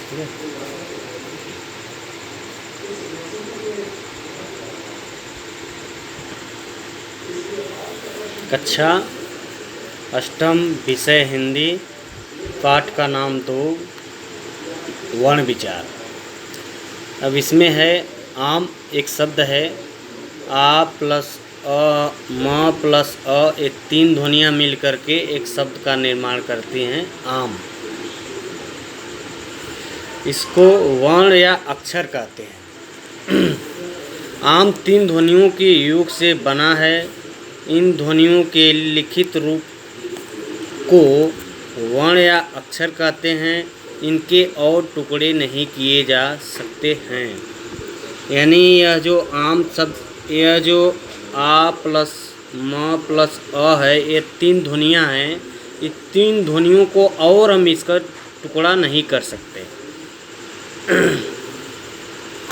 ठीक है। कक्षा अष्टम विषय हिंदी, पाठ का नाम 2 वर्ण विचार। अब इसमें है आम, एक शब्द है आ प्लस अ, म प्लस अ, ये 3 ध्वनियाँ मिल करके एक शब्द का निर्माण करती हैं आम। इसको वर्ण या अक्षर कहते हैं। आम 3 ध्वनियों के योग से बना है। इन ध्वनियों के लिखित रूप को वर्ण या अक्षर कहते हैं। इनके और टुकड़े नहीं किए जा सकते हैं। यानी यह जो आम शब्द, यह जो आ प्लस म प्लस अ है, ये 3 ध्वनियाँ हैं। ये 3 ध्वनियों को और हम इसका टुकड़ा नहीं कर सकते।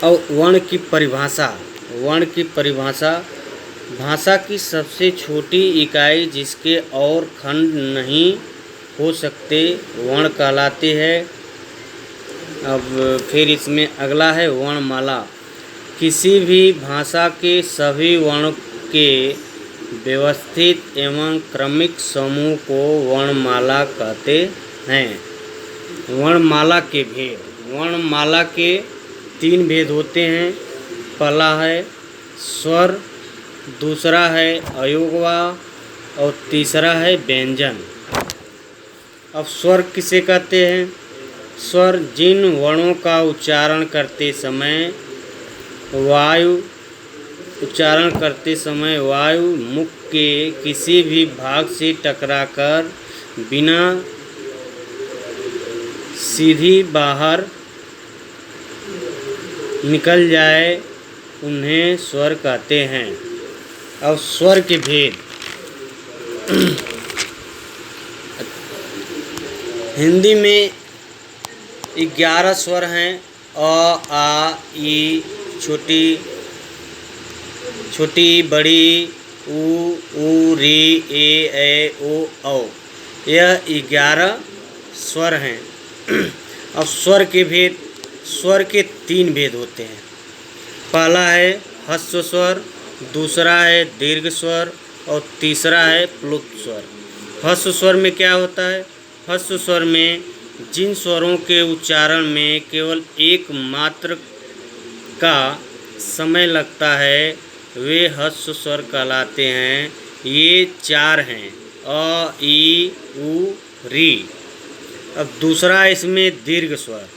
और वर्ण की परिभाषा, भाषा की सबसे छोटी इकाई जिसके और खंड नहीं हो सकते वर्ण कहलाते हैं। अब फिर इसमें अगला है वर्णमाला। किसी भी भाषा के सभी वर्णों के व्यवस्थित एवं क्रमिक समूह को वर्णमाला कहते हैं। वर्णमाला के भेद, वर्णमाला के 3 भेद होते हैं। पहला है स्वर, दूसरा है अयोगवाह और तीसरा है व्यंजन। अब स्वर किसे कहते हैं? स्वर जिन वर्णों का उच्चारण करते समय वायु मुख के किसी भी भाग से टकराकर बिना सीधी बाहर निकल जाए उन्हें स्वर कहते हैं। अब स्वर के भेद। हिंदी में 11 स्वर हैं। अ, आ, ई, छोटी, बड़ी, ऊ, री, ए, ओ, औ। यह 11 स्वर हैं। अब स्वर के भेद। स्वर के 3 भेद होते हैं। पहला है ह्रस्व स्वर, दूसरा है दीर्घ स्वर और तीसरा है प्लुत स्वर। ह्रस्व स्वर में क्या होता है? ह्रस्व स्वर में जिन स्वरों के उच्चारण में केवल एक मात्र का समय लगता है वे ह्रस्व स्वर कहलाते हैं। ये 4 हैं, अ, ई, उ, री। अब दूसरा इसमें दीर्घ स्वर।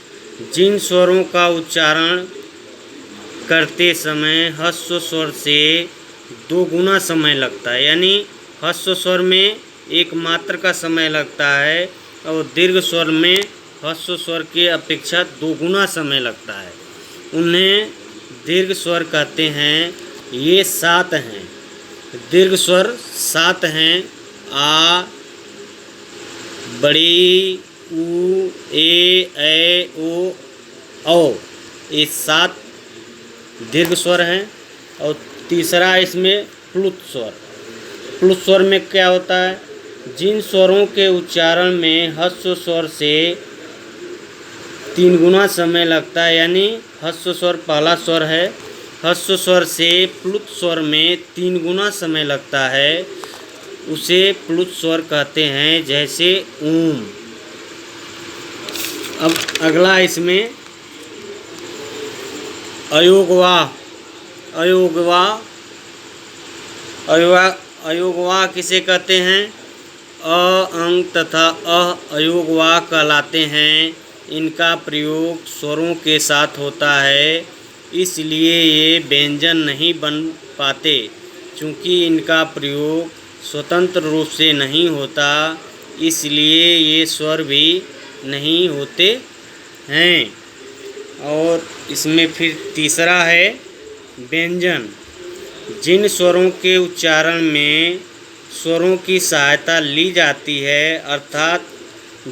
जिन स्वरों का उच्चारण करते समय ह्रस्व स्वर से 2 गुना समय लगता है। यानी ह्रस्व स्वर में एक मात्र का समय लगता है और दीर्घ स्वर में ह्रस्व स्वर के अपेक्षा 2 गुना समय लगता है। उन्हें दीर्घ स्वर कहते हैं। ये 7 हैं। दीर्घ स्वर 7 हैं। आ, बड़ी, ऊ, ए, ओ, औ। ये 7 दीर्घ स्वर हैं। और तीसरा इसमें प्लुत स्वर। प्लुत स्वर में क्या होता है? जिन स्वरों के उच्चारण में ह्रस्व स्वर से 3 गुना समय लगता है। यानी ह्रस्व स्वर पहला स्वर है, ह्रस्व स्वर से प्लुत स्वर में 3 गुना समय लगता है, उसे प्लुत स्वर कहते हैं। जैसे ऊम। अब अगला इसमें अयोगवाह किसे कहते हैं? अ, अंग तथा अ अयोगवाह कहलाते हैं। इनका प्रयोग स्वरों के साथ होता है, इसलिए ये व्यंजन नहीं बन पाते। चूँकि इनका प्रयोग स्वतंत्र रूप से नहीं होता, इसलिए ये स्वर भी नहीं होते हैं। और इसमें फिर तीसरा है व्यंजन। जिन स्वरों के उच्चारण में स्वरों की सहायता ली जाती है, अर्थात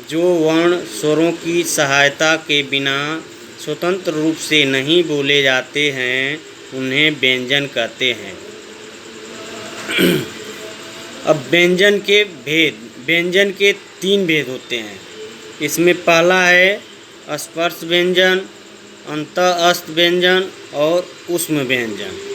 जो वर्ण स्वरों की सहायता के बिना स्वतंत्र रूप से नहीं बोले जाते हैं, उन्हें व्यंजन कहते हैं। अब व्यंजन के 3 भेद होते हैं। इसमें पहला है स्पर्श व्यंजन, अंतःस्थ व्यंजन और ऊष्म व्यंजन।